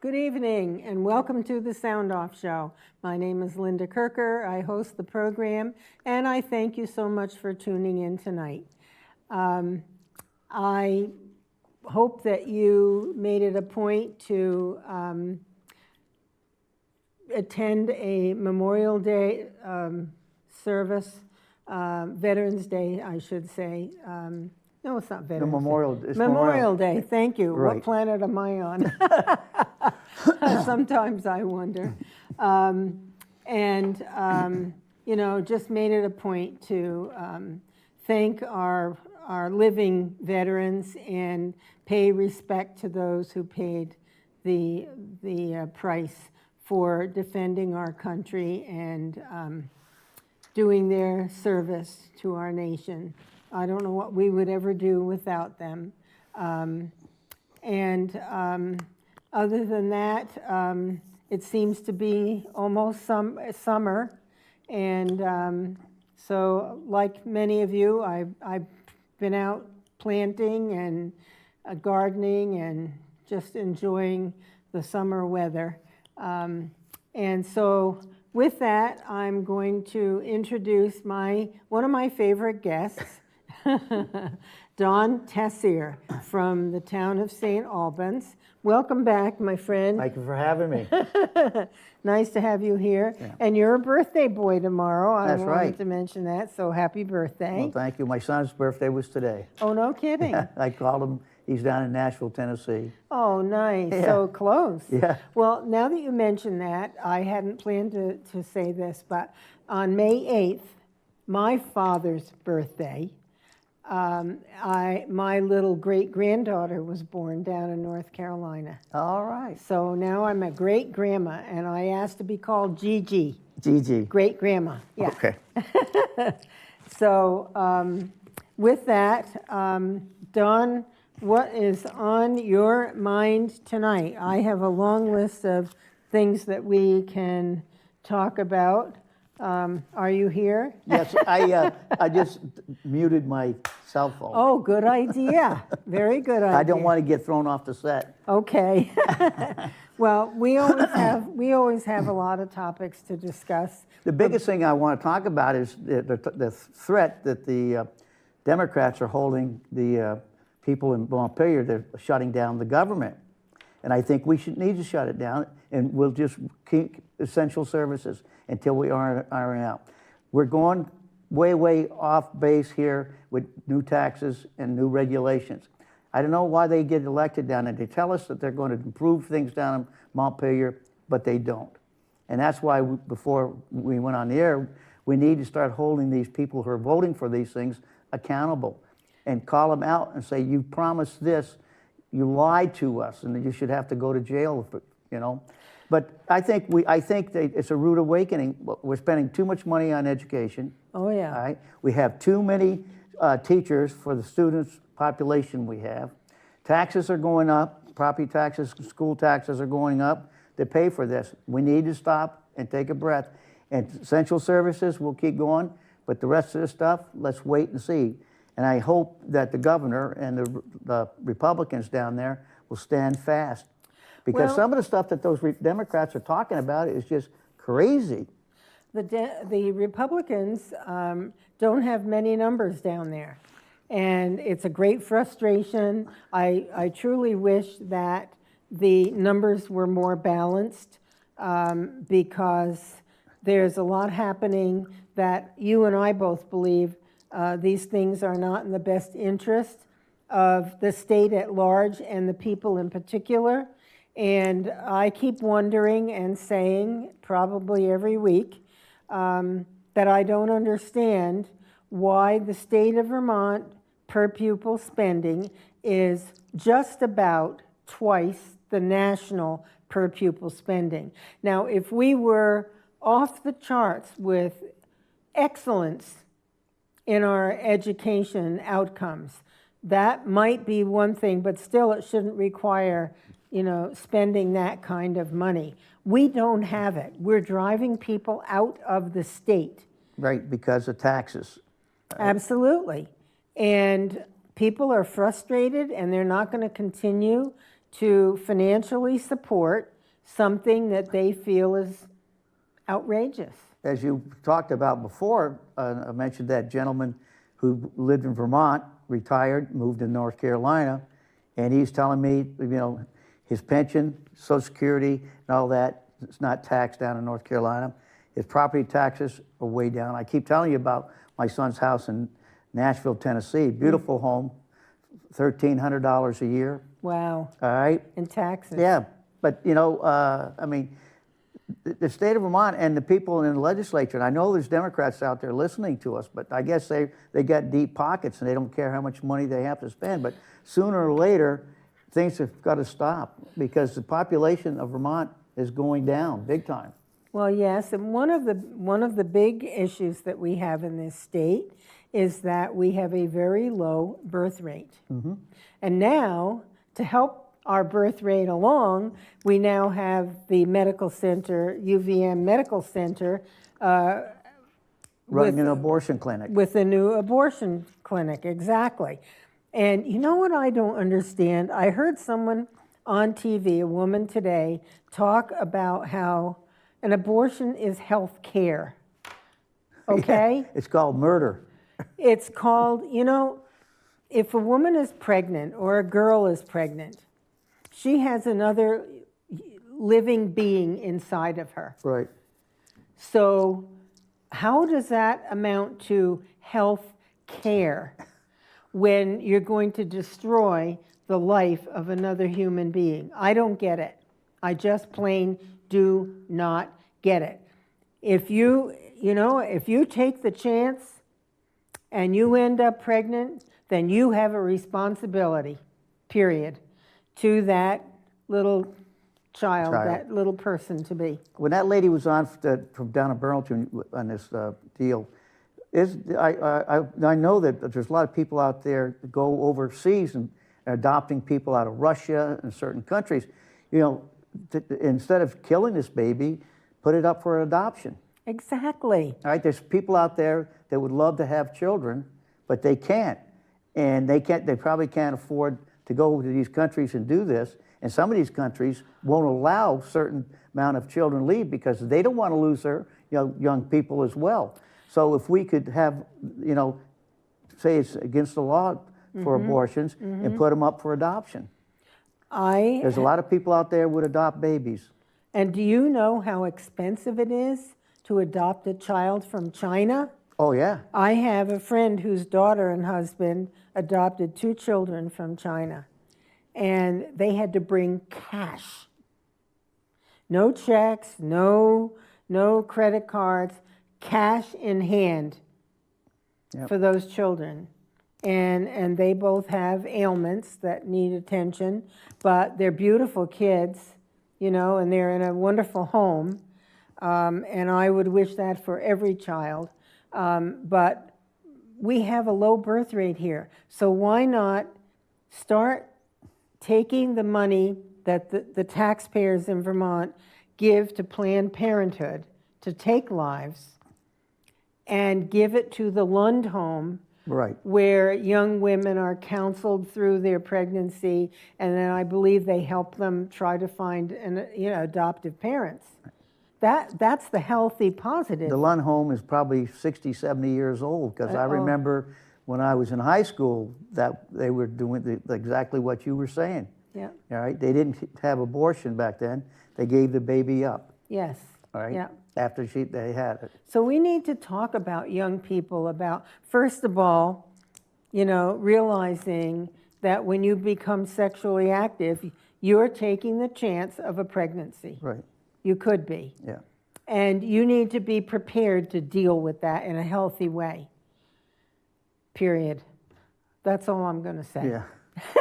Good evening and welcome to the Sound Off Show. My name is Linda Kirker. I host the program and I thank you so much for tuning in tonight. I hope that you made it a point to attend a Memorial Day service, Veterans Day, I should say. No, it's not Veterans Day. Memorial Day, thank you. Right. What planet am I on? Sometimes I wonder. You know, just made it a point to thank our living veterans and pay respect to those who paid the price for defending our country and doing their service to our nation. I don't know what we would ever do without them. Other than that, it seems to be almost summer. And so like many of you, I've been out planting and gardening and just enjoying the summer weather. And so with that, I'm going to introduce one of my favorite guests, Don Tessier from the town of St. Albans. Welcome back, my friend. Thank you for having me. Nice to have you here. Yeah. And you're a birthday boy tomorrow. That's right. I wanted to mention that, so happy birthday. Well, thank you. My son's birthday was today. Oh, no kidding. I called him. He's down in Nashville, Tennessee. Oh, nice. Yeah. So close. Yeah. Well, now that you mention that, I hadn't planned to say this, but on May 8th, my father's birthday, my little great-granddaughter was born down in North Carolina. All right. So now I'm a great-grandma, and I asked to be called Gigi. Gigi. Great-grandma, yeah. Okay. So with that, Don, what is on your mind tonight? I have a long list of things that we can talk about. Are you here? Yes, I just muted my cell phone. Oh, good idea. Very good idea. I don't want to get thrown off the set. Okay. Well, we always have a lot of topics to discuss. The biggest thing I want to talk about is the threat that the Democrats are holding the people in Montpelier. They're shutting down the government. And I think we need to shut it down, and we'll just keep essential services until we iron out. We're going way off base here with new taxes and new regulations. I don't know why they get elected down there. They tell us that they're going to improve things down in Montpelier, but they don't. And that's why before we went on the air, we need to start holding these people who are voting for these things accountable and call them out and say, you promised this, you lied to us, and you should have to go to jail, you know. But I think that it's a rude awakening. We're spending too much money on education. Oh, yeah. All right? We have too many teachers for the students population we have. Taxes are going up. Property taxes, school taxes are going up to pay for this. We need to stop and take a breath. And essential services will keep going, but the rest of this stuff, let's wait and see. And I hope that the governor and the Republicans down there will stand fast. Because some of the stuff that those Democrats are talking about is just crazy. The Republicans don't have many numbers down there. And it's a great frustration. I truly wish that the numbers were more balanced because there's a lot happening that you and I both believe these things are not in the best interest of the state at large and the people in particular. And I keep wondering and saying probably every week that I don't understand why the state of Vermont per pupil spending is just about twice the national per pupil spending. Now, if we were off the charts with excellence in our education outcomes, that might be one thing, but still it shouldn't require, you know, spending that kind of money. We don't have it. We're driving people out of the state. Right, because of taxes. Absolutely. And people are frustrated and they're not going to continue to financially support something that they feel is outrageous. As you talked about before, I mentioned that gentleman who lived in Vermont, retired, moved to North Carolina, and he's telling me, his pension, Social Security, and all that, it's not taxed down in North Carolina. His property taxes are way down. I keep telling you about my son's house in Nashville, Tennessee. Beautiful home, $1,300 a year. Wow. All right? In taxes. Yeah, but the state of Vermont and the people in the legislature, and I know there's Democrats out there listening to us, but I guess they got deep pockets and they don't care how much money they have to spend. But sooner or later, things have got to stop because the population of Vermont is going down big time. Well, yes, and one of the big issues that we have in this state is that we have a very low birth rate. Mm-hmm. And now, to help our birth rate along, we now have the medical center, UVM Medical Center, running an abortion clinic. With a new abortion clinic, exactly. And you know what I don't understand? I heard someone on TV, a woman today, talk about how an abortion is health care. Okay? Yeah, it's called murder. It's called, if a woman is pregnant or a girl is pregnant, she has another living being inside of her. Right. So how does that amount to health care when you're going to destroy the life of another human being? I don't get it. I just plain do not get it. If you take the chance and you end up pregnant, then you have a responsibility, period, to that little child, that little person to be. When that lady was on from down in Burlington on this deal, I know that there's a lot of people out there that go overseas and adopting people out of Russia and certain countries. Instead of killing this baby, put it up for adoption. Exactly. All right, there's people out there that would love to have children, but they can't. And they probably can't afford to go to these countries and do this. And some of these countries won't allow certain amount of children to leave because they don't want to lose their young people as well. So if we could have, say it's against the law for abortions and put them up for adoption. There's a lot of people out there would adopt babies. And do you know how expensive it is to adopt a child from China? Oh, yeah. I have a friend whose daughter and husband adopted 2 children from China, and they had to bring cash. No checks, no credit cards, cash in hand for those children. And they both have ailments that need attention, but they're beautiful kids, and they're in a wonderful home. And I would wish that for every child. But we have a low birth rate here. So why not start taking the money that the taxpayers in Vermont give to Planned Parenthood to take lives and give it to the Lund Home, right, where young women are counseled through their pregnancy, and then I believe they help them try to find adoptive parents. That's the healthy positive. The Lund Home is probably 60, 70 years old because I remember when I was in high school that they were doing exactly what you were saying. Yeah. All right. They didn't have abortion back then. They gave the baby up. Yes. All right. Yeah. After they had it. So we need to talk about young people about, first of all, realizing that when you become sexually active, you're taking the chance of a pregnancy. Right. You could be. Yeah. And you need to be prepared to deal with that in a healthy way. Period. That's all I'm going to say. Yeah.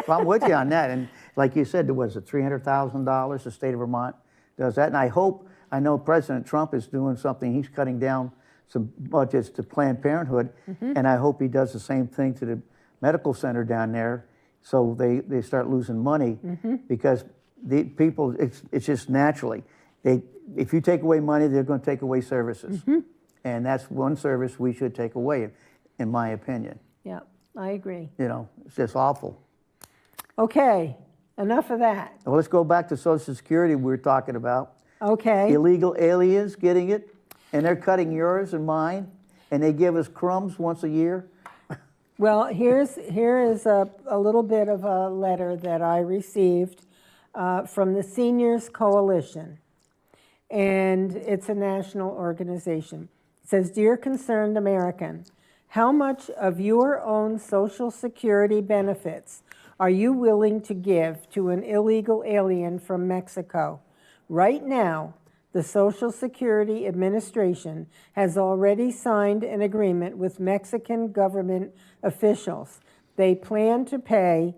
Well, I'm with you on that. And like you said, there was $300,000 the state of Vermont does that. And I know President Trump is doing something. He's cutting down some budgets to Planned Parenthood. And I hope he does the same thing to the medical center down there so they start losing money because the people, it's just naturally. If you take away money, they're going to take away services. And that's one service we should take away, in my opinion. Yeah, I agree. It's just awful. Okay, Enough of that. Well, let's go back to Social Security we were talking about. Okay. Illegal aliens getting it, and they're cutting yours and mine, and they give us crumbs once a year. Well, here is a little bit of a letter that I received from the Seniors Coalition, and it's a national organization. It says, "Dear concerned American, how much of your own Social Security benefits are you willing to give to an illegal alien from Mexico? Right now, the Social Security Administration has already signed an agreement with Mexican government officials. They plan to pay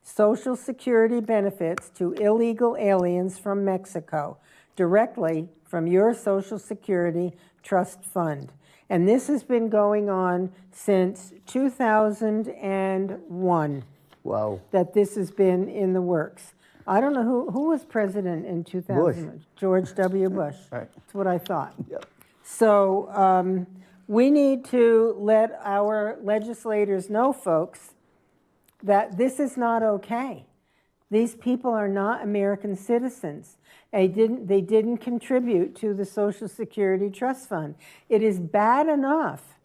Social Security benefits to illegal aliens from Mexico directly from your Social Security Trust Fund." And this has been going on since 2001, Wow. that this has been in the works. I don't know who was president in 2000. Bush. George W. Bush. Right. That's what I thought. Yep. So we need to let our legislators know, folks, that this is not okay. These people are not American citizens. They didn't contribute to the Social Security Trust Fund. It is bad enough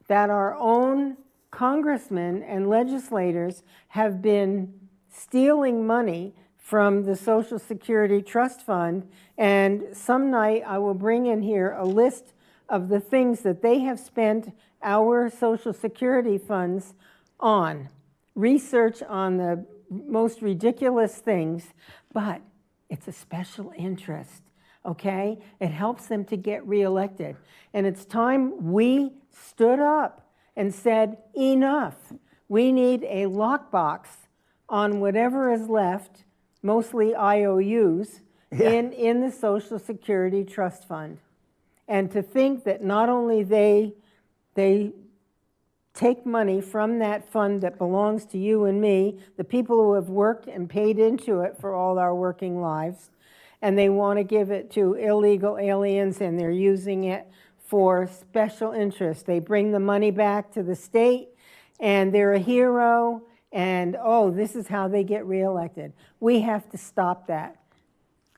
that our own congressmen and legislators have been stealing money from the Social Security Trust Fund, and some night I will bring in here a list of the things that they have spent our Social Security funds on. Research on the most ridiculous things, but it's a special interest, okay? It helps them to get reelected. And it's time we stood up and said, enough. We need a lockbox on whatever is left, mostly IOUs, in the Social Security Trust Fund. And to think that not only they take money from that fund that belongs to you and me, the people who have worked and paid into it for all our working lives, and they want to give it to illegal aliens, and they're using it for special interest. They bring the money back to the state, and they're a hero, and oh, this is how they get reelected. We have to stop that.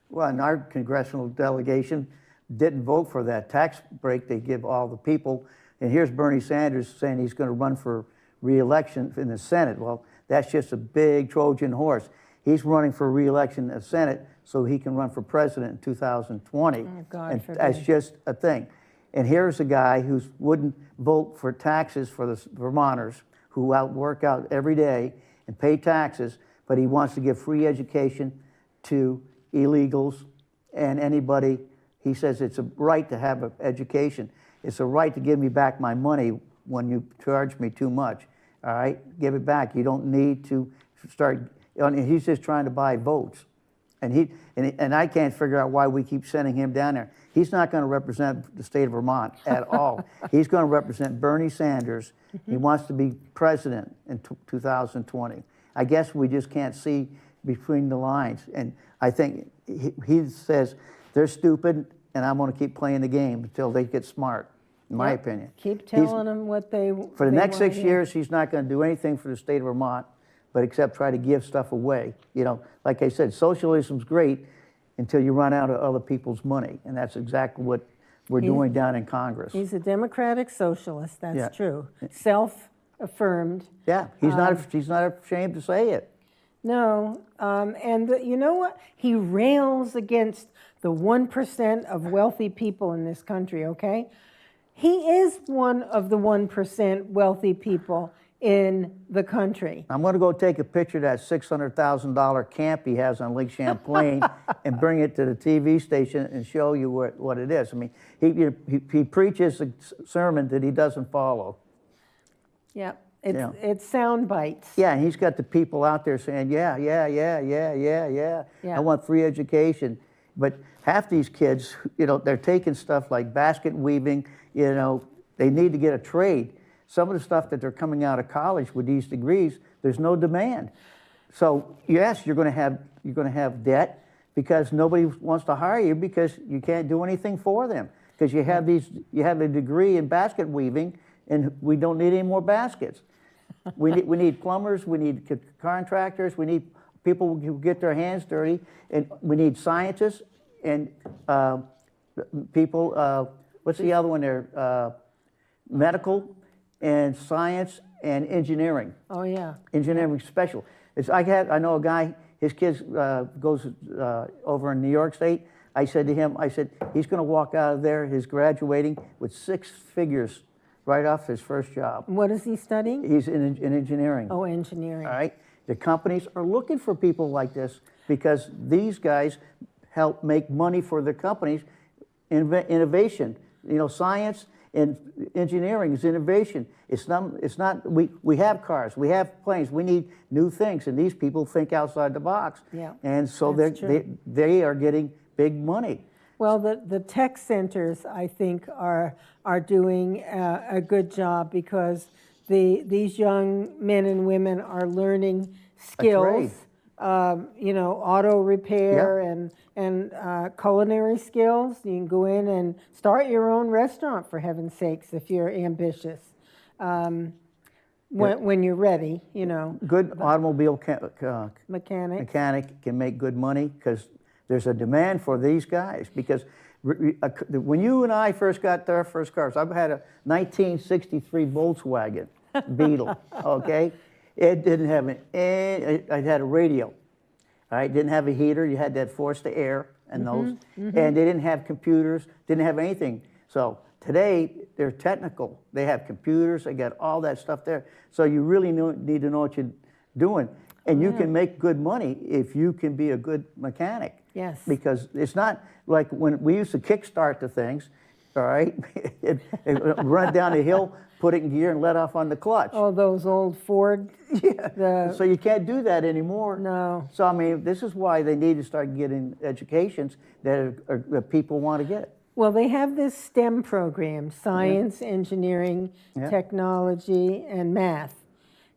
Well, and our congressional delegation didn't vote for that tax break they give all the people. And here's Bernie Sanders saying he's going to run for re-election in the Senate. Well, that's just a big Trojan horse. He's running for re-election in the Senate so he can run for president in 2020. Oh, God and forbid. that's just a thing. And here's a guy who wouldn't vote for taxes for the Vermonters who work out every day and pay taxes, but he wants to give free education to illegals and anybody. He says it's a right to have an education. It's a right to give me back my money when you charge me too much. All right, give it back. You don't need to start. He's just trying to buy votes, and I can't figure out why we keep sending him down there. He's not going to represent the state of Vermont at all. He's going to represent Bernie Sanders. He wants to be president in 2020. I guess we just can't see between the lines, and I think he says they're stupid, and I'm going to keep playing the game until they get smart, in my opinion. Keep telling them what they For the next wanna 6 hear. years, he's not going to do anything for the state of Vermont, but except try to give stuff away. You know, like I said, socialism's great until you run out of other people's money, and that's exactly what we're doing down in Congress. He's a democratic socialist, that's Yeah. true. Self-affirmed. Yeah, he's not ashamed to say it. No, you know what? He rails against the 1% of wealthy people in this country, okay? He is one of the 1% wealthy people in the country. I'm going to go take a picture of that $600,000 camp he has on Lake Champlain and bring it to the TV station and show you what it is. I mean, he preaches a sermon that he doesn't follow. Yeah, it's sound bites. Yeah, and he's got the people out there saying, yeah. I want free education. But half these kids, they're taking stuff like basket weaving, they need to get a trade. Some of the stuff that they're coming out of college with these degrees, there's no demand. So yes, you're going to have debt because nobody wants to hire you because you can't do anything for them because you have a degree in basket weaving and we don't need any more baskets. We need plumbers, we need contractors, we need people who get their hands dirty, and we need scientists and people, what's the other one there? Medical and science and engineering. Oh, yeah. Engineering special. I know a guy, his kids goes over in New York State. I said to him, he's going to walk out of there, he's graduating with 6 figures right off his first job. What is he studying? He's in engineering. Oh, engineering. All right. The companies are looking for people like this because these guys help make money for their companies. Innovation, science and engineering is innovation. It's not. We have cars, we have planes. We need new things, and these people think outside the box. Yeah. And so they are getting big money. Well, the tech centers, I think, are doing a good job because these young men and women are learning skills, auto repair and culinary skills. You can go in and start your own restaurant, for heaven's sakes, if you're ambitious. When you're ready, Good automobile mechanic can make good money because there's a demand for these guys. Because when you and I first got our first cars, I've had a 1963 Volkswagen Beetle, okay? It didn't have it had a radio, all right? Didn't have a heater. You had that forced air and those. And they didn't have computers, didn't have anything. So today, they're technical. They have computers, they got all that stuff there. So you really need to know what you're doing. And you can make good money if you can be a good mechanic. Yes. Because it's not like when we used to kickstart the things, all right? Run down the hill, put it in gear, and let off on the clutch. Oh, those old Ford. Yeah. So you can't do that anymore. No. So, I mean, this is why they need to start getting educations that people want to get. Well, they have this STEM program, science, engineering, technology, and math.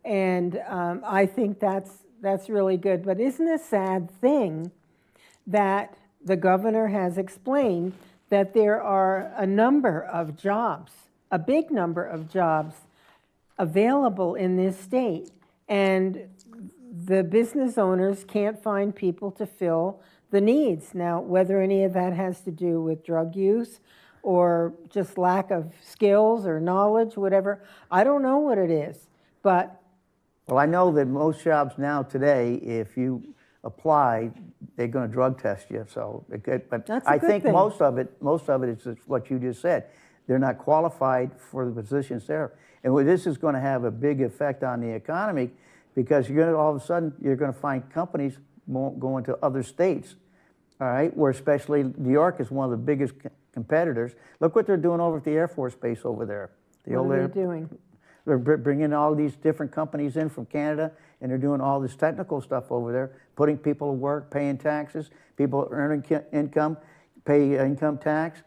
And I think that's really good. But isn't it a sad thing that the governor has explained that there are a number of jobs, a big number of jobs available in this state, and the business owners can't find people to fill the needs. Now, whether any of that has to do with drug use or just lack of skills or knowledge, whatever, I don't know what it is, but Well, I know that most jobs now today, if you apply, they're going to drug test you. So, but That's a I good think thing. most of it is just what you just said. They're not qualified for the positions there, and this is going to have a big effect on the economy because you're going to all of a sudden you're going to find companies going to other states. All right, where especially New York is one of the biggest competitors. Look what they're doing over at the Air Force Base over there. what are they doing? They're bringing all these different companies in from Canada, and they're doing all this technical stuff over there, putting people to work, paying taxes, people earning income, pay income tax.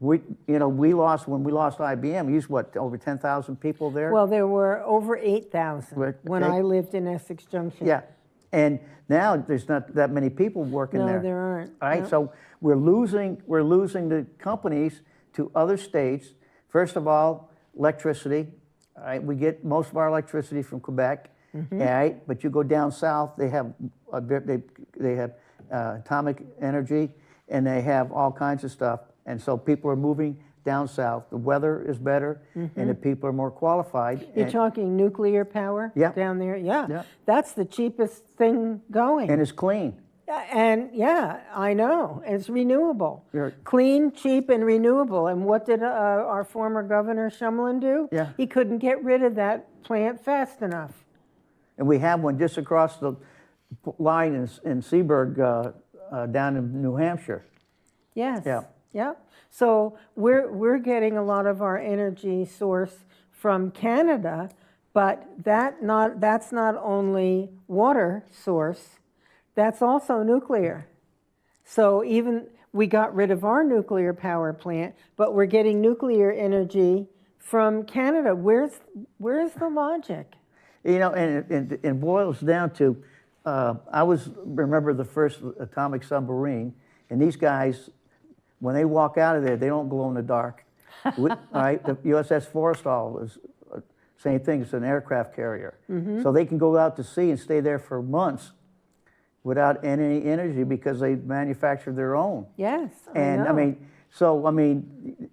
When we lost IBM, we used over 10,000 people there? Well, there were over 8,000 when I lived in Essex Junction. Yeah, and now there's not that many people working there. No, there aren't. All right, No. so we're losing the companies to other states. First of all, electricity. All right, we get most of our electricity from Quebec. All right, but you go down south, they have atomic energy, and they have all kinds of stuff. And so people are moving down south. The weather is better, and the people are more qualified. You're talking nuclear power down there? Yeah. That's the cheapest thing going. And it's clean. And yeah, I know. It's renewable. You're- Clean, cheap, and renewable. And what did our former governor Shumlin do? Yeah. He couldn't get rid of that plant fast enough. And we have one just across the line in Seaburg, down in New Hampshire. Yes. Yeah. Yeah. So we're getting a lot of our energy source from Canada, but that's not only water source, that's also nuclear. So even we got rid of our nuclear power plant, but we're getting nuclear energy from Canada. Where's the logic? And it boils down to, remember the first atomic submarine, and these guys, when they walk out of there, they don't glow in the dark. All right, the USS Forrestal was same thing. It's an aircraft carrier, so they can go out to sea and stay there for months, without any energy because they manufacture their own. Yes, And I know.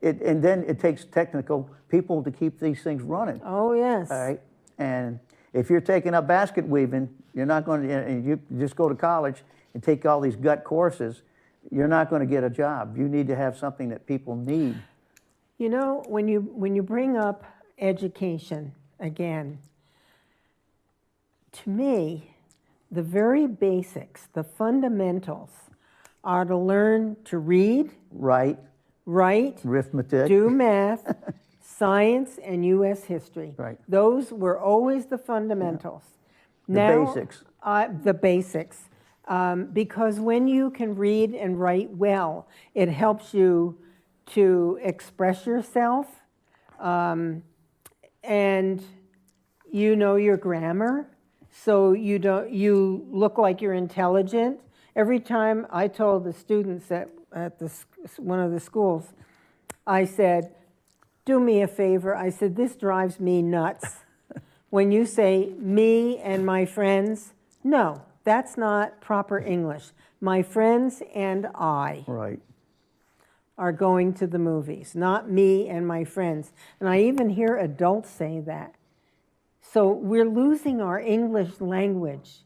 and then it takes technical people to keep these things running. Oh, yes. All right. And if you're taking up basket weaving, you're not going to, and you just go to college and take all these gut courses, you're not going to get a job. You need to have something that people need. You know, when you bring up education again, to me, the very basics, the fundamentals, are to learn to read, Right. write, Arithmetic. do math, science, and U.S. history. Right. Those were always the fundamentals. Basics. The basics. Because when you can read and write well, it helps you to express yourself, and you know your grammar, so you look like you're intelligent. Every time I told the students at one of the schools, I said, do me a favor. I said, this drives me nuts. When you say me and my friends, no, that's not proper English. My friends and I Right. are going to the movies, not me and my friends. And I even hear adults say that. So we're losing our English language.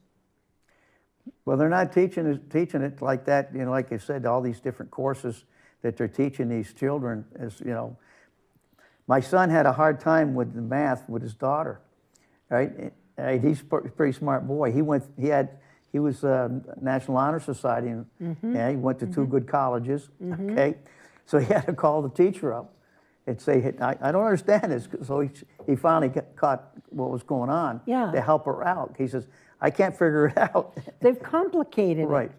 Well, they're not teaching it like that. You know, like I said, all these different courses that they're teaching these children is, you know, my son had a hard time with the math with his daughter, right? He's a pretty smart boy. He was National Honor Society, and he went to two good colleges. Okay, so he had to call the teacher up and say, I don't understand this. So he finally caught what was going on to help her out. He says, I can't figure it out. They've complicated it. Right.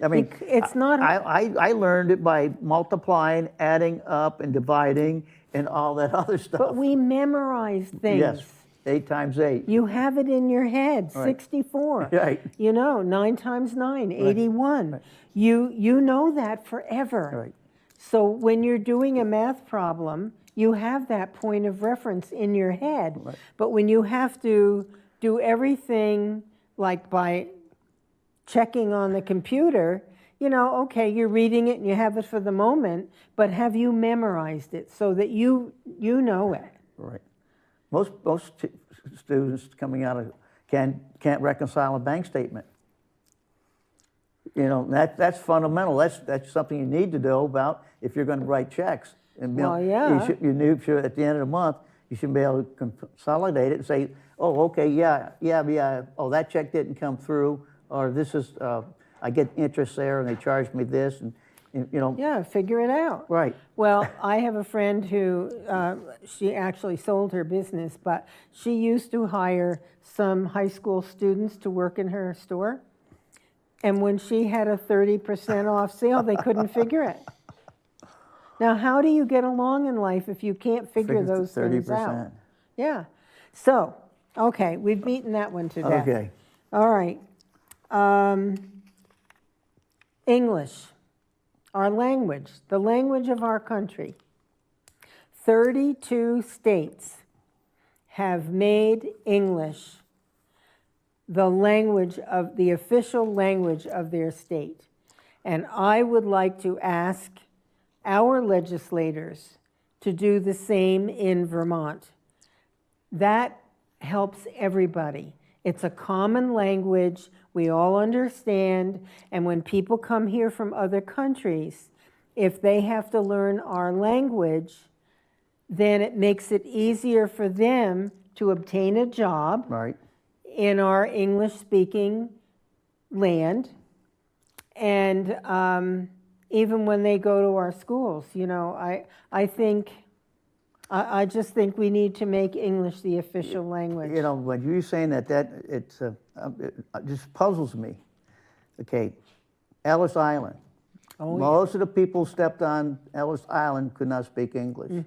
I mean, it's not. I learned it by multiplying, adding up, and dividing, and all that other stuff. But we memorize things. Yes, 8 times 8. You have it in your head, Right. 64. Right. You know, 9 times 9, 81. Right. You know that forever. Right. So when you're doing a math problem, you have that point of reference in your head. Right. But when you have to do everything like by checking on the computer, you know, okay, you're reading it and you have it for the moment, but have you memorized it so that you know it? Right. Most students coming out of can't reconcile a bank statement. You know, that's fundamental. That's something you need to know about if you're going to write checks. And you know, Well, yeah. you should at the end of the month you should be able to consolidate it and say, oh, okay, yeah. Oh, that check didn't come through, or this is I get interest there, and they charge me this, and you know. Yeah, figure it out. Right. Well, I have a friend who, she actually sold her business, but she used to hire some high school students to work in her store. And when she had a 30% off sale, they couldn't figure it. Now, how do you get along in life if you can't figure those things out? Yeah. So, okay, we've beaten that one to death. Okay. All right. English. Our language, the language of our country. 32 states have made English the official language of their state. And I would like to ask our legislators to do the same in Vermont. That helps everybody. It's a common language, we all understand, and when people come here from other countries, if they have to learn our language, then it makes it easier for them to obtain a job Right. in our English-speaking land. And even when they go to our schools, you know, I just think we need to make English the official language. You know, when you're saying that it just puzzles me. Okay, Ellis Island. Oh, Most of the people who stepped on Ellis Island could not speak English.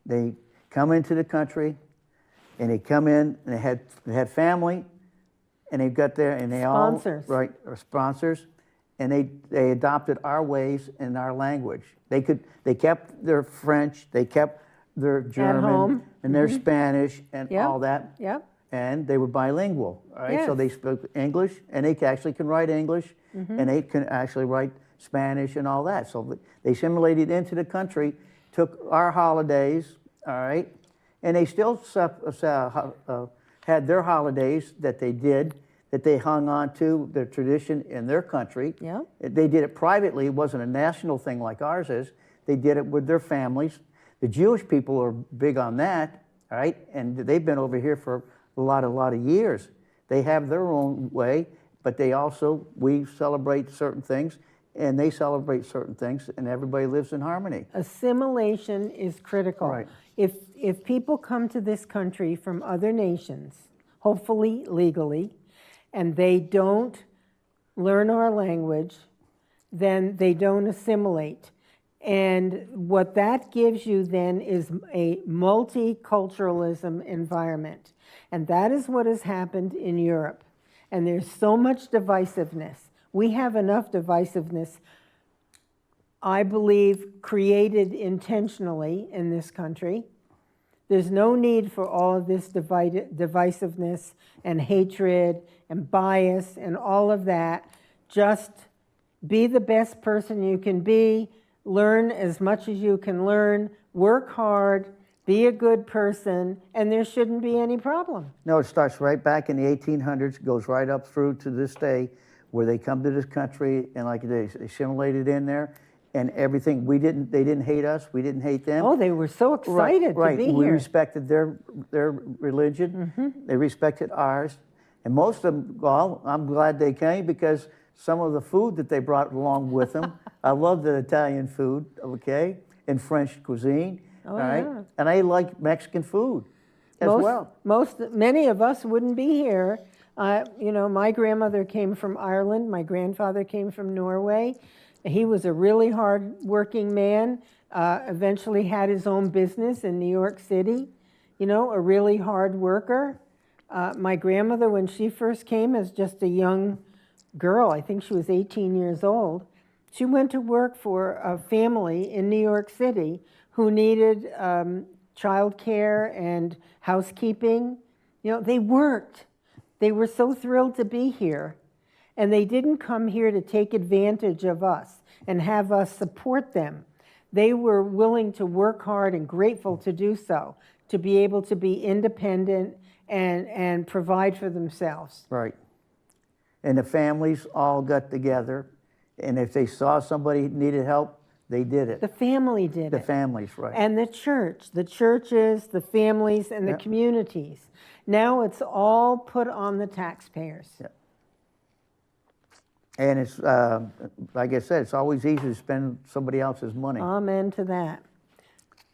They come into the country, and they come in, and they had family, and they got there, and they Sponsors. all are sponsors, and they adopted our ways and our language. They kept their French, they kept their German home. and their Spanish and Yep. all that. Yep. and they were bilingual. All right, so Yes. they spoke English, and they actually can write English, and they can actually write Spanish and all that. So they assimilated into the country, took our holidays, all right, and they still had their holidays that they did, that they hung on to, their tradition in their country. Yeah. They did it privately. It wasn't a national thing like ours is. They did it with their families. The Jewish people are big on that, all right, and they've been over here for a lot of years. They have their own way, but we celebrate certain things, and they celebrate certain things, and everybody lives in harmony. Assimilation is critical. Right. If people come to this country from other nations, hopefully legally, and they don't learn our language, then they don't assimilate. And what that gives you then is a multiculturalism environment. And that is what has happened in Europe. And there's so much divisiveness. We have enough divisiveness, I believe, created intentionally in this country. There's no need for all of this divisiveness and hatred and bias and all of that. Just be the best person you can be, learn as much as you can learn, work hard, be a good person, and there shouldn't be any problem. No, it starts right back in the 1800s, goes right up through to this day, where they come to this country and like they assimilated in there, and everything. They didn't hate us. We didn't hate them. Oh, they were so excited right. to be We here. respected their religion. They respected ours, and most of them. Well, I'm glad they came because some of the food that they brought along with them. I love the Italian food, okay, and French cuisine. Oh, all right, yeah. and I like Mexican food as well. Many of us wouldn't be here. My grandmother came from Ireland. My grandfather came from Norway. He was a really hard-working man. Eventually had his own business in New York City. A really hard worker. My grandmother, when she first came as just a young girl, I think she was 18 years old, she went to work for a family in New York City who needed child care and housekeeping. They worked. They were so thrilled to be here. And they didn't come here to take advantage of us and have us support them. They were willing to work hard and grateful to do so, to be able to be independent and provide for themselves. Right. And the families all got together, and if they saw somebody needed help, they did it. The family did it. The families, right. And the churches, the families, and the communities. Now it's all put on the taxpayers. Yeah. And it's, like I said, it's always easy to spend somebody else's money. Amen to that.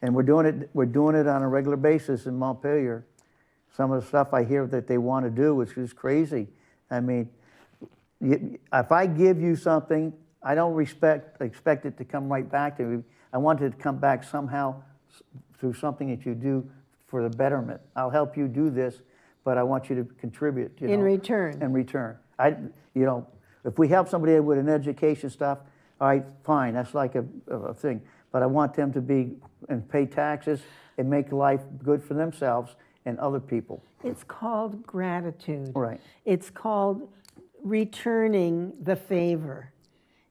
And we're doing it on a regular basis in Montpelier. Some of the stuff I hear that they want to do is just crazy. I mean, if I give you something, I don't expect it to come right back to me. I want it to come back somehow through something that you do for the betterment. I'll help you do this, but I want you to contribute. In return. In return. If we help somebody with an education stuff, all right, fine, that's like a thing. But I want them to be and pay taxes and make life good for themselves and other people. It's called gratitude. Right. It's called returning the favor.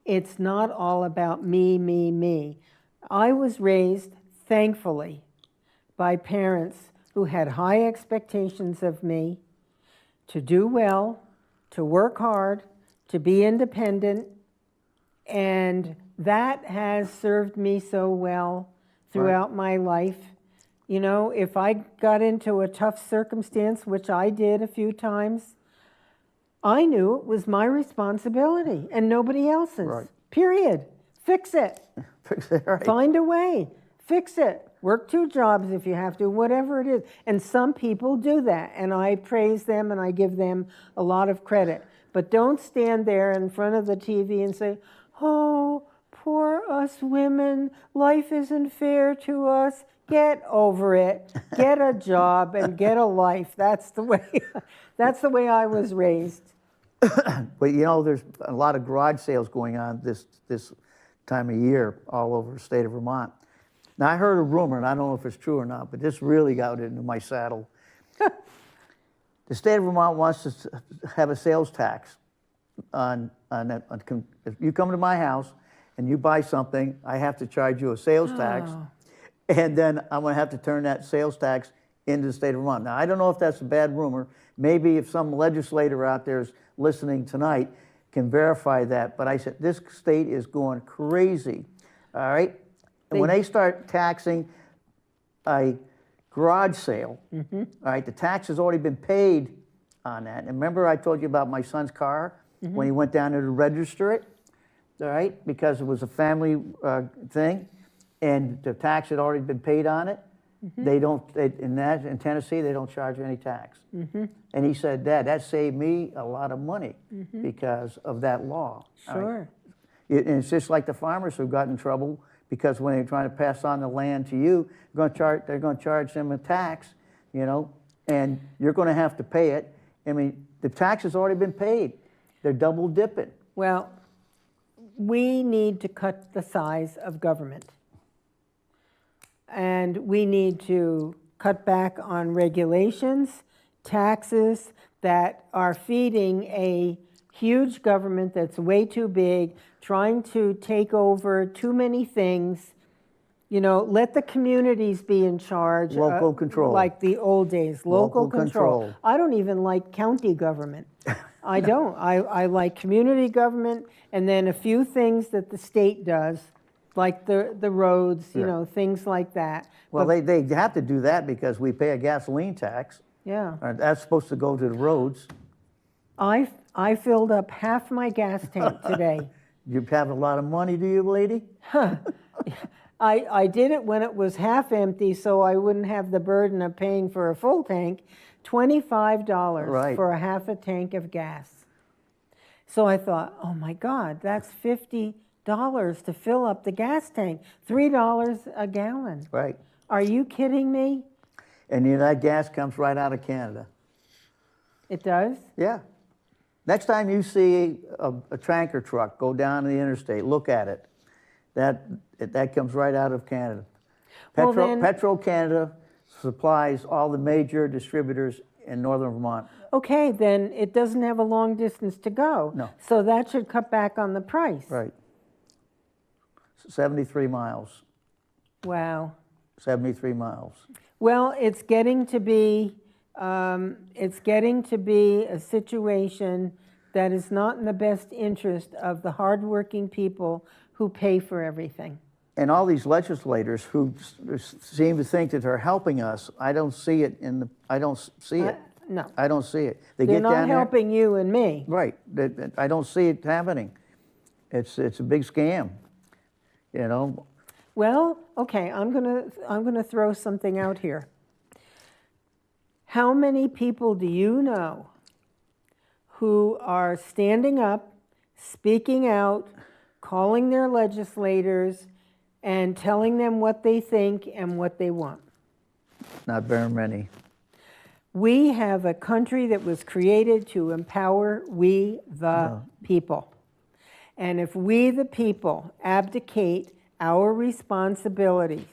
It's not all about me, me, me. I was raised, thankfully, by parents who had high expectations of me to do well, to work hard, to be independent, and that has served me so well throughout my life. If I got into a tough circumstance, which I did a few times, I knew it was my responsibility and nobody else's. Right. Period. Fix it. Fix it, right. Find a way. Fix it. Work 2 jobs if you have to, whatever it is. And some people do that, and I praise them and I give them a lot of credit. But don't stand there in front of the TV and say, oh, poor us women, life isn't fair to us. Get over it. Get a job and get a life. That's the way I was raised. But there's a lot of garage sales going on this time of year all over the state of Vermont. Now, I heard a rumor, and I don't know if it's true or not, but this really got into my saddle. The state of Vermont wants to have a sales tax if you come to my house and you buy something, I have to charge you a sales tax, and then I'm going to have to turn that sales tax into the state of Vermont. Now, I don't know if that's a bad rumor. Maybe if some legislator out there is listening tonight can verify that. But I said, this state is going crazy, all right? And when they start taxing a garage sale, all right, the tax has already been paid on that. And remember I told you about my son's car when he went down there to register it, all right, because it was a family thing, and the tax had already been paid on it. They don't, in Tennessee, they don't charge any tax. And he said, Dad, that saved me a lot of money because of that law. Sure. And it's just like the farmers who got in trouble because when they're trying to pass on the land to you, they're going to charge them a tax, you know, and you're going to have to pay it. I mean, the tax has already been paid. They're double dipping. Well, we need to cut the size of government. And we need to cut back on regulations, taxes that are feeding a huge government that's way too big, trying to take over too many things. You know, let the communities be in charge. Local control. Like the old days, local control. control. I don't even like county government. I don't. I like community government, and then a few things that the state does, like the roads, you know, things like that. Well, they have to do that because we pay a gasoline tax. Yeah. That's supposed to go to the roads. I filled up half my gas tank today. You have a lot of money, do you, lady? I did it when it was half empty, so I wouldn't have the burden of paying for a full tank. $25 for a half a tank of gas. So I thought, oh my God, that's $50 to fill up the gas tank. $3 a gallon. Right. Are you kidding me? And that gas comes right out of Canada. It does? Yeah. Next time you see a tanker truck go down the interstate, look at it. That comes right out of Canada. Petro-Canada supplies all the major distributors in northern Vermont. Okay, then it doesn't have a long distance to go. No. So that should cut back on the price. Right. 73 miles. Wow. 73 miles. Well, it's getting to be a situation that is not in the best interest of the hardworking people who pay for everything. And all these legislators who seem to think that they're helping us, I don't see it I don't see it. No. I don't see it. They're not helping you and me. Right. I don't see it happening. It's a big scam, you know. Well, okay, I'm gonna throw something out here. How many people do you know who are standing up, speaking out, calling their legislators, and telling them what they think and what they want? Not very many. We have a country that was created to empower we the people. And if we the people abdicate our responsibility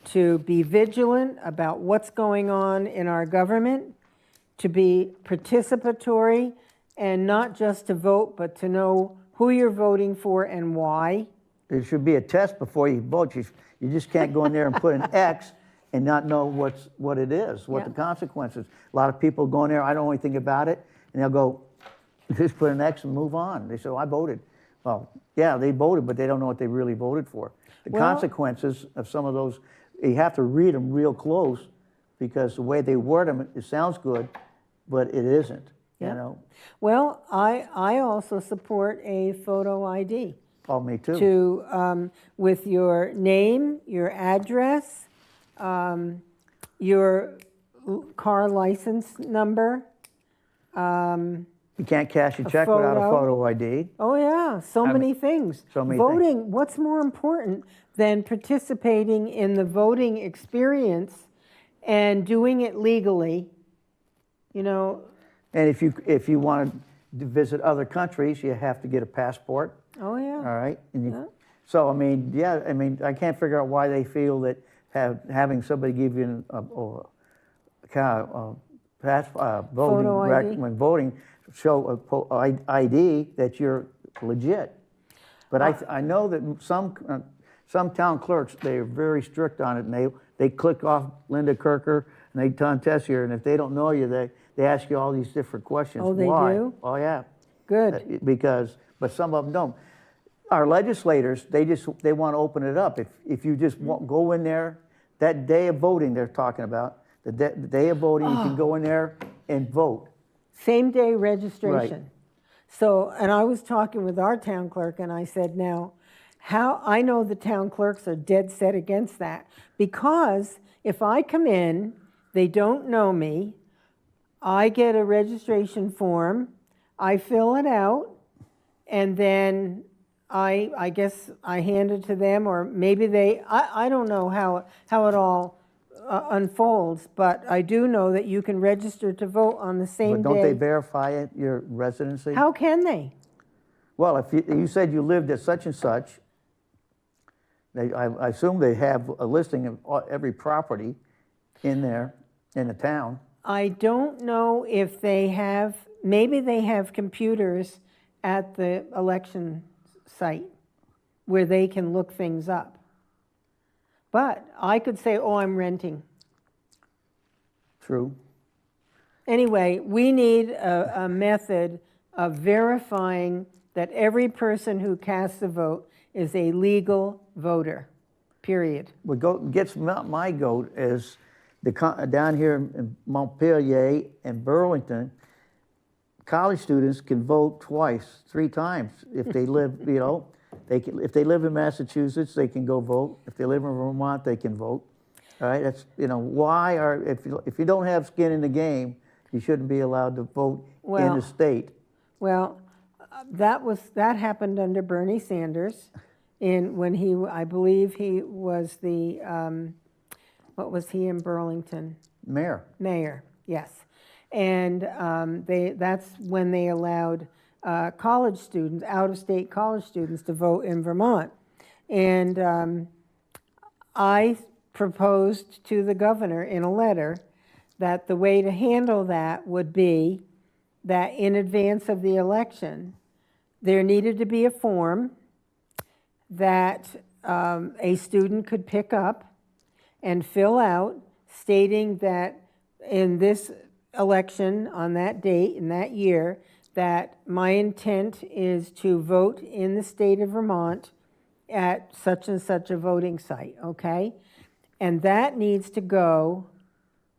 to be vigilant about what's going on in our government, to be participatory, and not just to vote, but to know who you're voting for and why. There should be a test before you vote. You just can't go in there and put an X and not know what it is, what the consequences. A lot of people go in there, I don't know anything about it, and they'll go, just put an X and move on. They say, oh, I voted. Well, yeah, they voted, but they don't know what they really voted for. The consequences of some of those, you have to read them real close because the way they word them, it sounds good, but it isn't, you know. Well, I also support a photo ID. Oh, me too. With your name, your address, your car license number. You can't cash a check without a photo ID. Oh yeah, so many things. So many Voting, things. what's more important than participating in the voting experience and doing it legally, you know? And if you want to visit other countries, you have to get a passport. Oh yeah. All right. And so I mean, yeah. I mean, I can't figure out why they feel that having somebody give you a pass, Photo ID? when voting, show ID that you're legit. But I know that some town clerks, they're very strict on it, and they click off Linda Kirker and they Don Tessier, and if they don't know you, they ask you all these different questions. Oh, they Why? do? Oh, yeah. Good. But some of them don't. Our legislators, they want to open it up. If you just go in there, that day of voting they're talking about, the day of voting, you can go in there and vote. Same day registration. So, and I was talking with our town clerk and I said, now, I know the town clerks are dead set against that, because if I come in, they don't know me, I get a registration form, I fill it out, and then I guess I hand it to them, or maybe I don't know how it all unfolds, but I do know that you can register to vote on the same day. But don't they verify it, your residency? How can they? Well, if you said you lived at such and such, I assume they have a listing of every property in there, in the town. I don't know if they have, maybe they have computers at the election site where they can look things up. But I could say, oh, I'm renting. True. Anyway, we need a method of verifying that every person who casts a vote is a legal voter, period. What gets my goat is down here in Montpelier and Burlington, college students can vote twice, 3 times if they live, if they live in Massachusetts, they can go vote. If they live in Vermont, they can vote. All right, that's, if you don't have skin in the game, you shouldn't be allowed to vote in the state. Well, that happened under Bernie Sanders, when I believe he was the, what was he in Burlington? Mayor. Mayor, yes. And that's when they allowed college students, out-of-state college students, to vote in Vermont. And I proposed to the governor in a letter that the way to handle that would be that in advance of the election, there needed to be a form that a student could pick up and fill out, stating that in this election on that date in that year, that my intent is to vote in the state of Vermont at such and such a voting site, okay? And that needs to go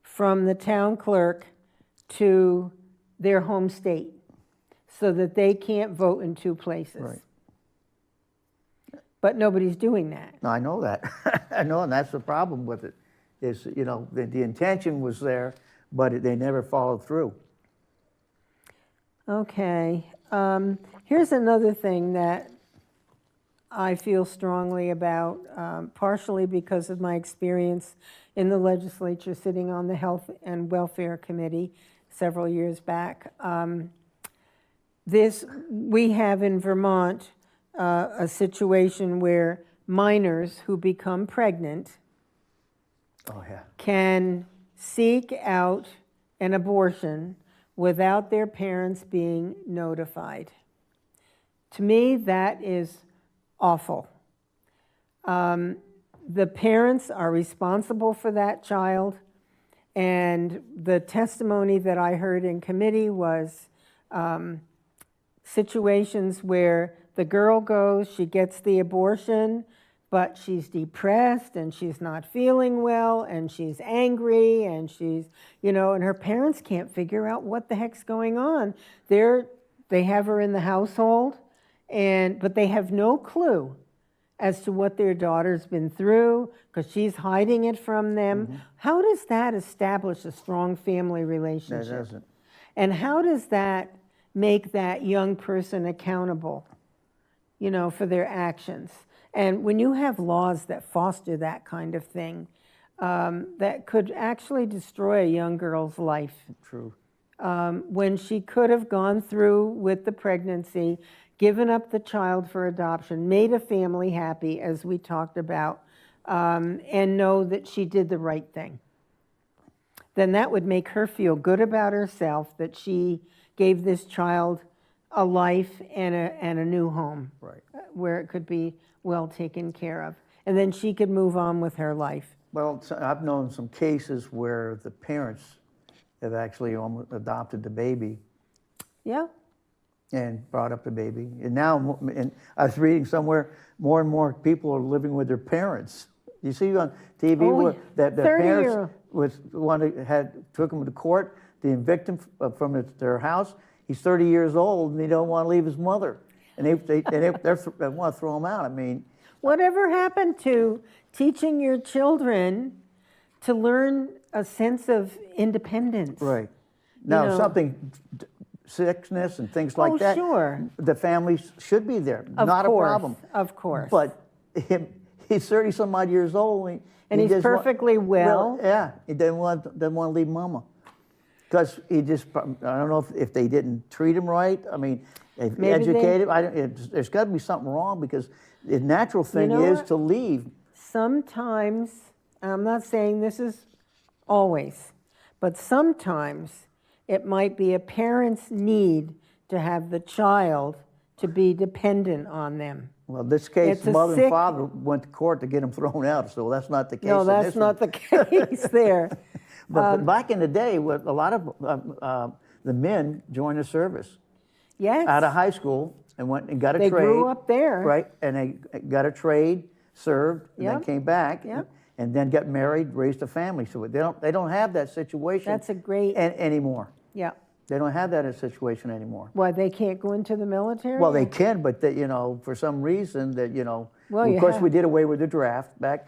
from the town clerk to their home state so that they can't vote in 2 places. Right. But nobody's doing that. No, I know that. I know, and that's the problem with it, is, the intention was there, but they never followed through. Okay. Here's another thing that I feel strongly about, partially because of my experience in the legislature sitting on the Health and Welfare Committee several years back. We have in Vermont a situation where minors who become pregnant can seek out an abortion without their parents being notified. To me, that is awful. The parents are responsible for that child, and the testimony that I heard in committee was situations where the girl goes, she gets the abortion, but she's depressed and she's not feeling well and she's angry and she's, and her parents can't figure out what the heck's going on. They have her in the household, but they have no clue as to what their daughter's been through because she's hiding it from them. Mm-hmm. How does that establish a strong family relationship? That doesn't. And how does that make that young person accountable, for their actions? And when you have laws that foster that kind of thing, that could actually destroy a young girl's life. True. When she could have gone through with the pregnancy, given up the child for adoption, made a family happy, as we talked about, and know that she did the right thing. then that would make her feel good about herself, that she gave this child a life and a new home. Right. Where it could be well taken care of. And then she could move on with her life. Well, I've known some cases where the parents have actually almost adopted the baby Yeah. and brought up the baby. And now, and I was reading somewhere, more and more people are living with their parents. You see on TV Oh, that their 30-year-old. parents took him to court to evict him from their house. He's 30 years old and he don't want to leave his mother, and they want to throw him out. I mean, Whatever happened to teaching your children to learn a sense of independence? right now know. something. Sickness and things like Oh, that. sure. The families should be there. Of Not course, a problem. Of course. But he's 30 some odd years old. And he's perfectly well. Yeah, he doesn't want to leave mama. Because he just, I don't know if they didn't treat him right. I mean, if Maybe educated, there's got to be something wrong, because the natural thing know is what? to leave. Sometimes, I'm not saying this is always, but sometimes it might be a parent's need to have the child to be dependent on them. Well, in this case, It's a mother sick- and father went to court to get him thrown out, so that's not the case. No, in that's this one. not the case there. But back in the day, a lot of the men joined the service Yes. out of high school and went and got a They trade. grew up there. Right, and they got a trade, served, and then Yep. came back, Yep. and then got married, raised a family. So they don't have that situation. That's a great- anymore. Yeah. They don't have that situation anymore. Why, they can't go into the military? Well, they can, but for some reason Well, of you course, have- we did away with the draft back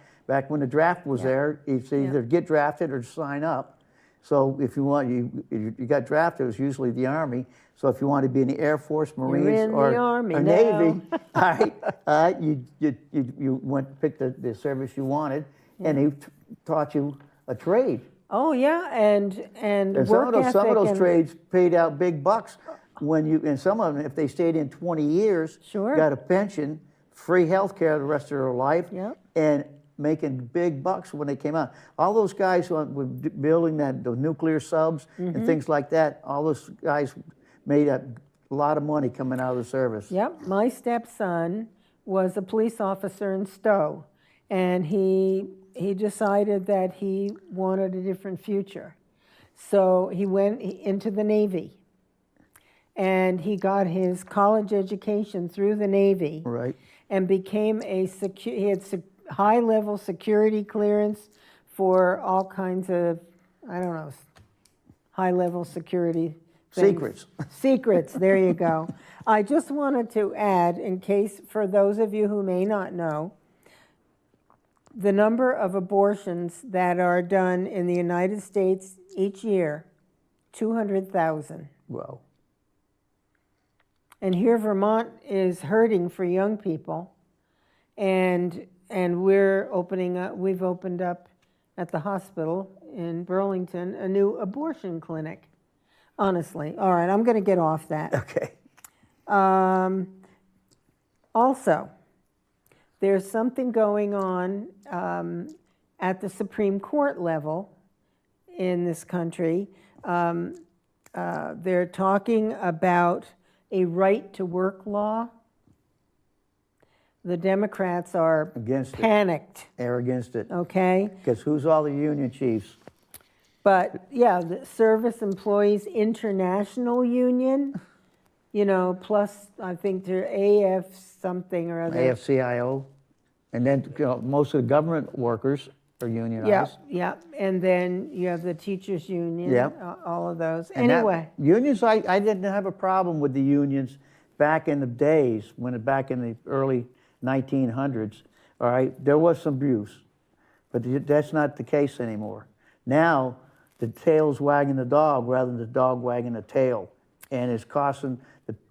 when the draft was there. It's either get drafted or sign up. So if you want, you got drafted, it was usually the Army. So if you want to be in the Air Force, Marines, in or the Army or now. Navy, all right, you went to pick the service you wanted, and they taught you a trade. Oh, yeah, and And work some of ethic those and- trades paid out big bucks and some of them, if they stayed in 20 years, Sure. got a pension, free health care the rest of their life, Yep. and making big bucks when they came out. All those guys who were building the nuclear subs Mm-hmm. and things like that, all those guys made a lot of money coming out of the service. Yep, my stepson was a police officer in Stowe, and he decided that he wanted a different future. So he went into the Navy, and he got his college education through the Navy. Right. And became he had high-level security clearance for all kinds of, I don't know, high-level security things. Secrets. Secrets, there you go. I just wanted to add, in case, for those of you who may not know, the number of abortions that are done in the United States each year, 200,000. Well, And here Vermont is hurting for young people, and we've opened up at the hospital in Burlington a new abortion clinic. Honestly, all right, I'm going to get off that. okay. Also, there's something going on at the Supreme Court level in this country. They're talking about a right-to-work law. The Democrats are Against it. panicked, They're against it. okay? Because who's all the union chiefs? But, yeah, the Service Employees International Union, plus I think they're AF something or other. AFCIO. And then most of the government workers are unionized. Yeah, and then you have the teachers' union, Yeah. all of those. And that- Anyway, unions, I didn't have a problem with the unions back in the days, back in the early 1900s, all right? There was some abuse, but that's not the case anymore. Now, the tail's wagging the dog rather than the dog wagging the tail. And it's costing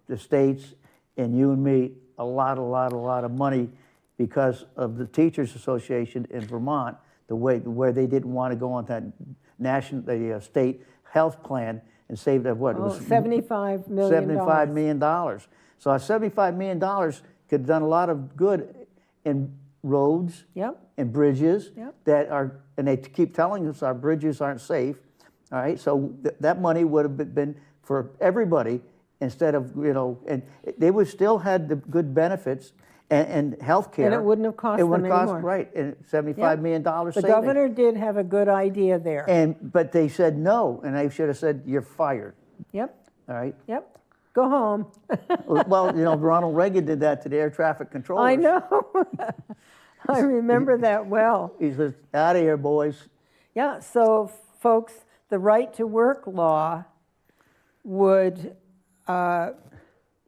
the states and you and me a lot of money because of the Teachers Association in Vermont, where they didn't want to go on that state health plan and save that, what? It was $75 million. $75 million. So $75 million could have done a lot of good in roads Yep, and bridges Yep. and they keep telling us our bridges aren't safe, all right? So that money would have been for everybody instead of, and they would still had the good benefits and health care. And it wouldn't have cost It wouldn't them cost, anymore. right, and $75 Yep. million The savings. governor did have a good idea there. But they said no, and they should have said, you're fired, Yep, all right? yep. Go home. Well, Ronald Reagan did that to the air traffic controllers. I know. I remember that well. He says, out of here, boys. Yeah, so folks, the right to work law would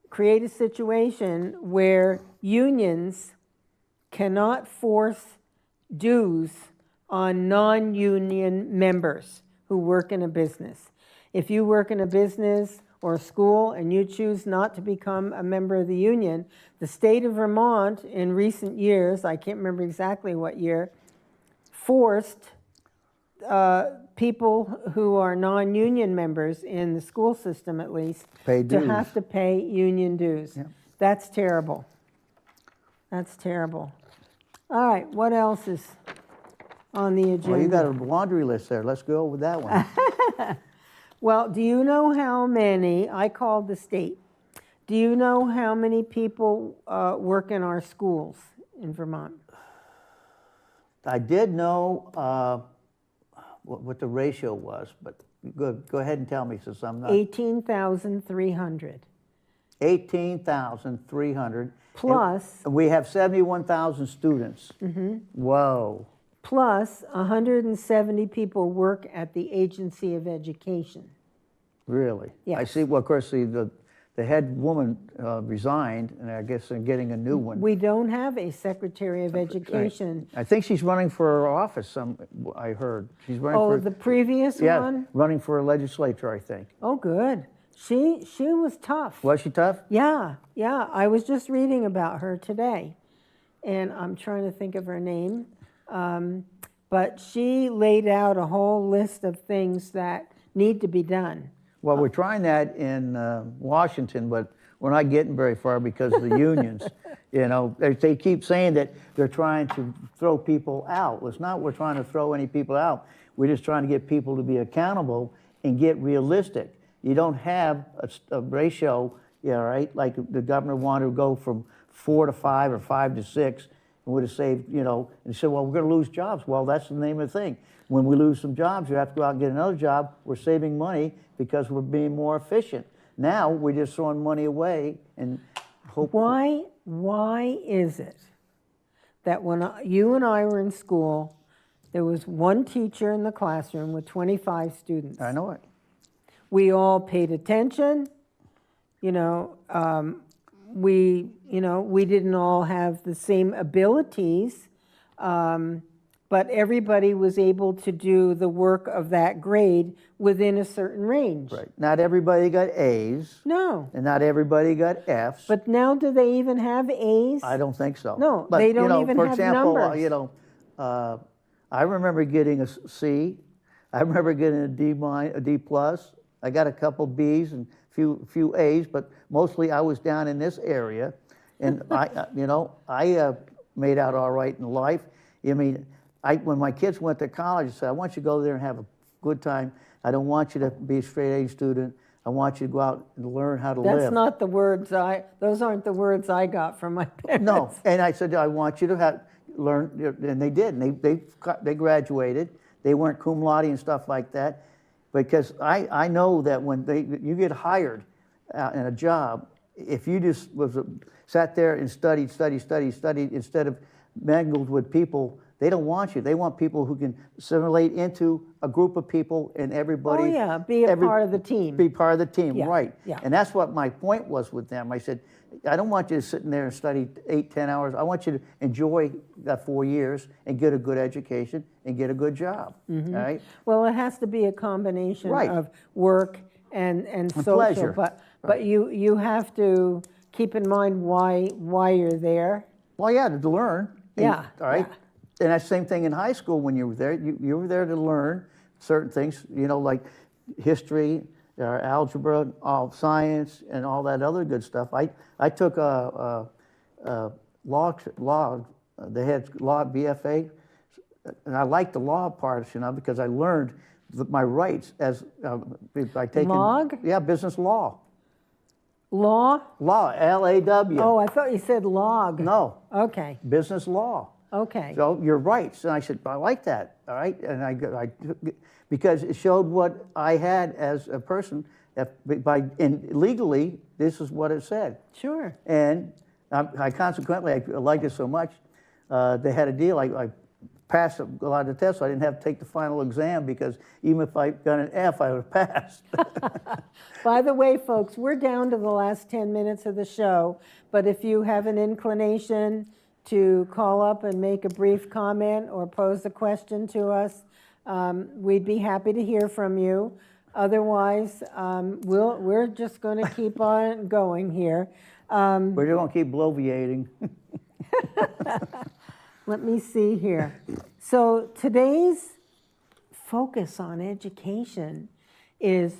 create a situation where unions cannot force dues on non-union members who work in a business. If you work in a business or a school and you choose not to become a member of the union, the state of Vermont in recent years, I can't remember exactly what year, forced people who are non-union members in the school system at least Pay to dues. have to pay union dues. Yeah. That's terrible. That's terrible. All right, what else is on the agenda? Well, you got a laundry list there. Let's go with that one. Well, do you know how many, I called the state, do you know how many people work in our schools in Vermont? I did know what the ratio was, but go ahead and tell me since I'm not. 18,300. 18,300. Plus, And we have 71,000 students. Whoa. plus 170 people work at the Agency of Education. Really? I Yes. see. Well, of course, the head woman resigned, and I guess they're getting a new one. We don't have a Secretary of Education. I think she's running for office. I heard she's running Oh, for. the previous yeah, one? running for a legislature, I think. Oh, good. She was tough. Was she tough? Yeah, yeah. I was just reading about her today, and I'm trying to think of her name. But she laid out a whole list of things that need to be done. Well, we're trying that in Washington, but we're not getting very far because of the unions. They keep saying that they're trying to throw people out. Well, it's not we're trying to throw any people out. We're just trying to get people to be accountable and get realistic. You don't have a ratio, right? Like the governor wanted to go from 4 to 5 or 5 to 6 and would have saved, and said, well, we're going to lose jobs. Well, that's the name of the thing. When we lose some jobs, you have to go out and get another job. We're saving money because we're being more efficient. Now we're just throwing money away and hope. Why is it that when you and I were in school, there was one teacher in the classroom with 25 students? I know it. We all paid attention. We didn't all have the same abilities, but everybody was able to do the work of that grade within a certain range. Right. Not everybody got A's, No, and not everybody got F's. but now do they even have A's? I don't think so. No, But, they don't even for have example, numbers. I remember getting a C. I remember getting a D plus. I got a couple B's and few A's, but mostly I was down in this area, and I made out all right in life. When my kids went to college, I said, I want you to go there and have a good time. I don't want you to be a straight A student. I want you to go out and learn how to live. That's not the words those aren't the words I got from my parents. No, and I said, I want you to learn, and they did. And they graduated. They weren't cum laude and stuff like that, because I know that when you get hired in a job, if you just sat there and studied instead of mingled with people, they don't want you. They want people who can assimilate into a group of people and everybody. Oh yeah, be a part of the team. Be part of the team, Yeah, right. yeah. And that's what my point was with them. I said, I don't want you to sit in there and study 8-10 hours. I want you to enjoy that 4 years and get a good education and get a good job, all right? Well, it has to be a combination Right. of work and social, pleasure. but you have to keep in mind why you're there. Well, yeah, to learn. Yeah, All right? yeah. And that's the same thing in high school when you were there. You were there to learn certain things, like history, algebra, all science, and all that other good stuff. I took law, they had law BFA, and I liked the law part, because I learned my rights as by taking Log? business law. Law? Law, LAW. Oh, I thought you said log. No, Okay, business law. okay. So your rights, and I said, I like that, all right? And because it showed what I had as a person, and legally, this is what it said. Sure. And I consequently, I liked it so much, they had a deal, I passed a lot of the tests, so I didn't have to take the final exam, because even if I got an F, I would have passed. By the way, folks, we're down to the last 10 minutes of the show, but if you have an inclination to call up and make a brief comment or pose a question to us, we'd be happy to hear from you. Otherwise, we're just going to keep on going here. We're going to keep bloviating. Let me see here. So today's focus on education is,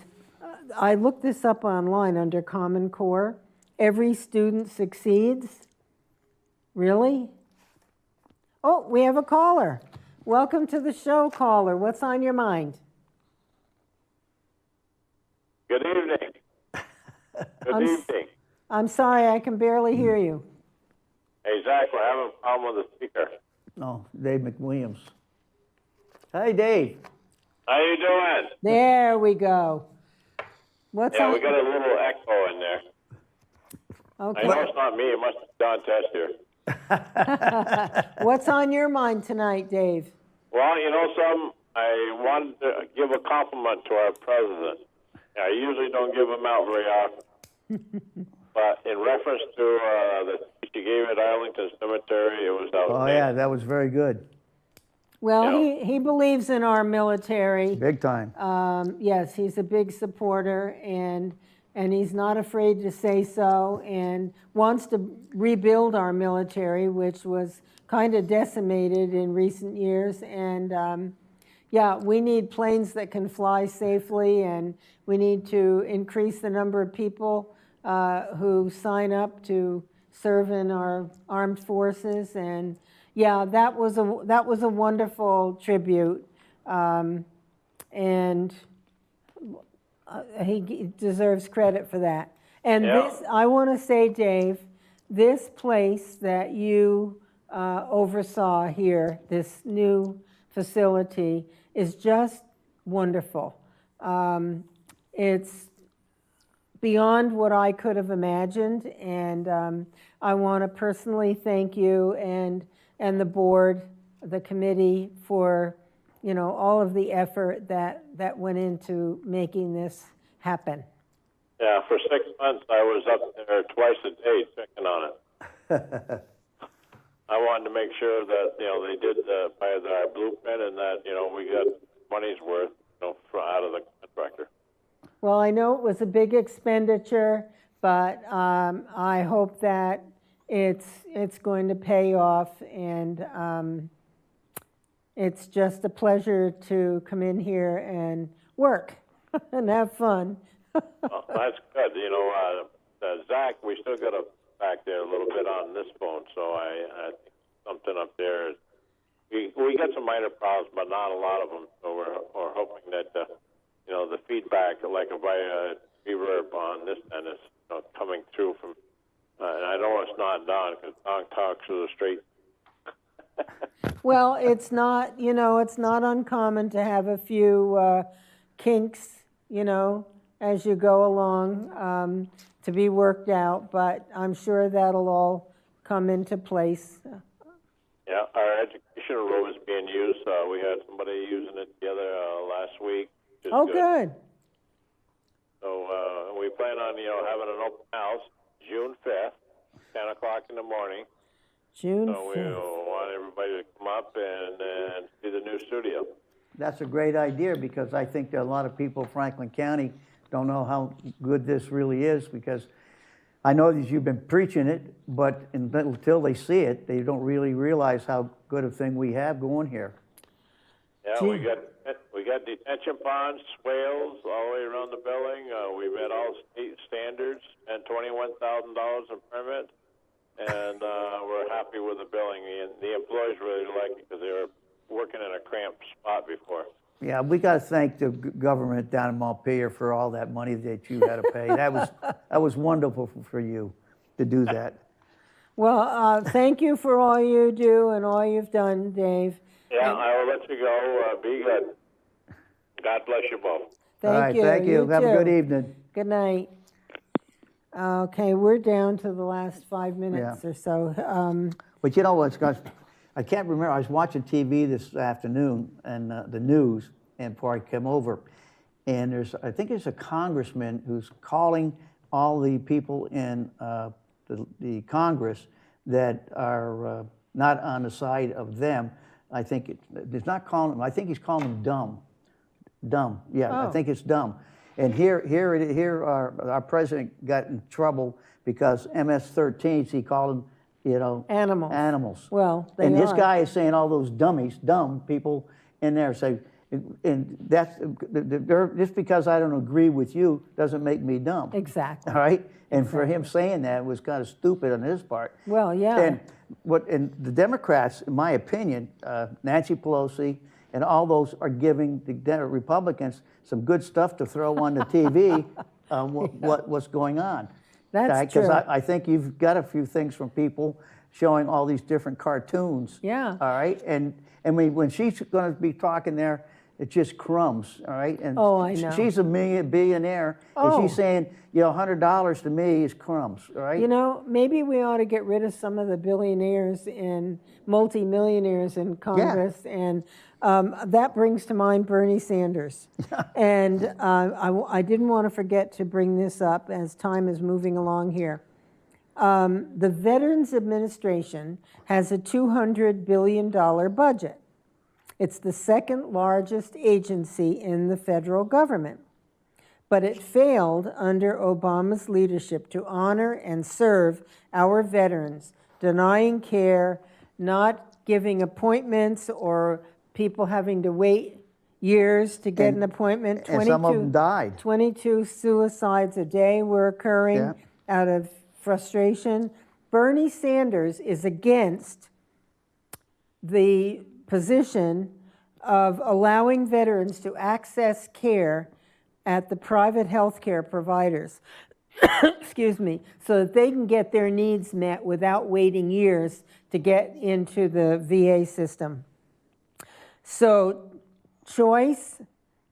I looked this up online under Common Core. Every student succeeds. Really? Oh, we have a caller. Welcome to the show, caller. What's on your mind? Good evening. Good evening. I'm sorry, I can barely hear you. Hey, Zach, we're having a problem with the speaker. No, Dave McWilliams. Hi, Dave. How you doing? There we go. What's Yeah, on? we got a little echo in there. Okay. I know it's not me. It must be Don Tessier. What's on your mind tonight, Dave? Well, you know something? I wanted to give a compliment to our president. I usually don't give them out very often. But in reference to the speech he gave at Arlington Cemetery, it was outstanding. Oh, yeah, that was very good. Well, Yeah. he believes in our military. Big time. Yes, he's a big supporter, and he's not afraid to say so, and wants to rebuild our military, which was kind of decimated in recent years. And yeah, we need planes that can fly safely, and we need to increase the number of people who sign up to serve in our armed forces. And yeah, that was a wonderful tribute, and he deserves credit for that. And Yeah. this, I want to say, Dave, this place that you oversaw here, this new facility, is just wonderful. It's beyond what I could have imagined, and I want to personally thank you and the board, the committee, for all of the effort that went into making this happen. Yeah, for 6 months I was up there twice a day checking on it. I wanted to make sure that they did by our blueprint, and that we got money's worth out of the contractor. Well, I know it was a big expenditure, but I hope that it's going to pay off, and it's just a pleasure to come in here and work and have fun. Well, that's good. Zach, we still got a back there a little bit on this phone, so I think something up there. We got some minor problems, but not a lot of them. So we're hoping that the feedback, like if I reverb on this end, is coming through from. And I know it's not Don, because Don talks with a straight. Well, it's not uncommon to have a few kinks, as you go along, to be worked out, but I'm sure that'll all come into place. Yeah, our educational room is being used. We had somebody using it the other last week. Oh, good. So we plan on, having an open house June 5th, 10 o'clock in the morning. June So 5th. we want everybody to come up and see the new studio. That's a great idea, because I think that a lot of people in Franklin County don't know how good this really is, because I know that you've been preaching it, but until they see it, they don't really realize how good a thing we have going here. Yeah, we got detention ponds, swales all the way around the building. We met all state standards and $21,000 in permit, and we're happy with the building. And the employees really like it, because they were working in a cramped spot before. Yeah, we got to thank the government down in Montpelier for all that money that you had to pay. That was wonderful for you to do that. Well, thank you for all you do and all you've done, Dave. Yeah, And I will let you go. Be good. God bless you both. thank All right, you. thank you. Have a good too. evening. Good night. Okay, we're down to the last 5 minutes or so. But you know what, Scott? I can't remember. I was watching TV this afternoon and the news, and before I came over, and I think there's a congressman who's calling all the people in the Congress that are not on the side of them. I think it's not calling them. I think he's calling them dumb. Dumb. Yeah, I think it's dumb. And here our president got in trouble because MS-13s, he called them, Animals. Animals. Well, they and this are. guy is saying all those dumb people in there say, and that's just because I don't agree with you doesn't make me dumb. Exactly. All right. And for him saying that was kind of stupid on his part. Well, yeah. And the Democrats, in my opinion, Nancy Pelosi and all those are giving the Republicans some good stuff to throw on the TV on what's going on. That's true. Because I think you've got a few things from people showing all these different cartoons. Yeah. All right. And when she's going to be talking there, it's just crumbs. All right. And Oh, I know. she's a billionaire. Oh. And she's saying, $100 to me is crumbs. All right. Maybe we ought to get rid of some of the billionaires and multimillionaires in Congress. And that brings to mind Bernie Sanders. And I didn't want to forget to bring this up as time is moving along here. The Veterans Administration has a $200 billion budget. It's the second largest agency in the federal government. But it failed under Obama's leadership to honor and serve our veterans, denying care, not giving appointments, or people having to wait years to get an appointment. And some of them died. 22 suicides a day were occurring out of frustration. Bernie Sanders is against the position of allowing veterans to access care at the private health care providers, excuse me, so that they can get their needs met without waiting years to get into the VA system. So choice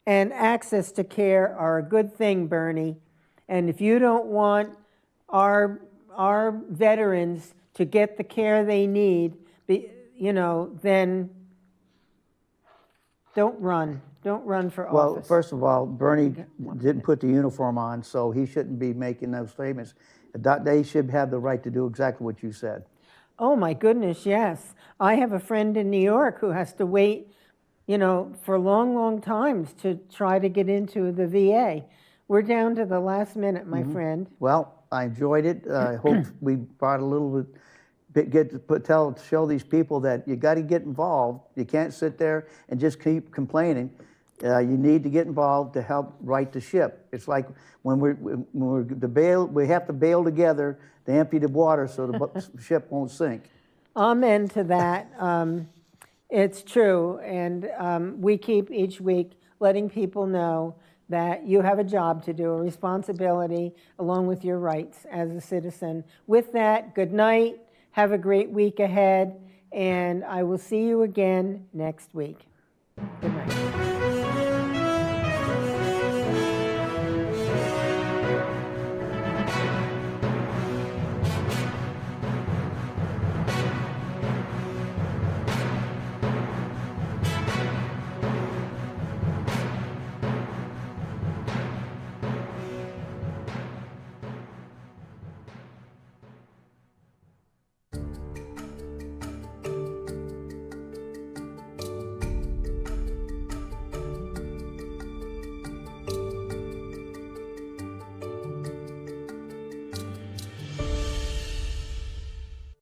and access to care are a good thing, Bernie. And if you don't want our veterans to get the care they need, then don't run. Don't run for office. Well, first of all, Bernie didn't put the uniform on, so he shouldn't be making those statements. They should have the right to do exactly what you said. Oh, my goodness, yes. I have a friend in New York who has to wait, for long, long times to try to get into the VA. We're down to the last minute, my friend. Well, I enjoyed it. I hope we brought a little bit, show these people that you got to get involved. You can't sit there and just keep complaining. You need to get involved to help right the ship. It's like when we have to bail together to empty the water so the ship won't sink. Amen to that. It's true, and we keep each week letting people know that you have a job to do, a responsibility, along with your rights as a citizen. With that, good night. Have a great week ahead, and I will see you again next week. Good night.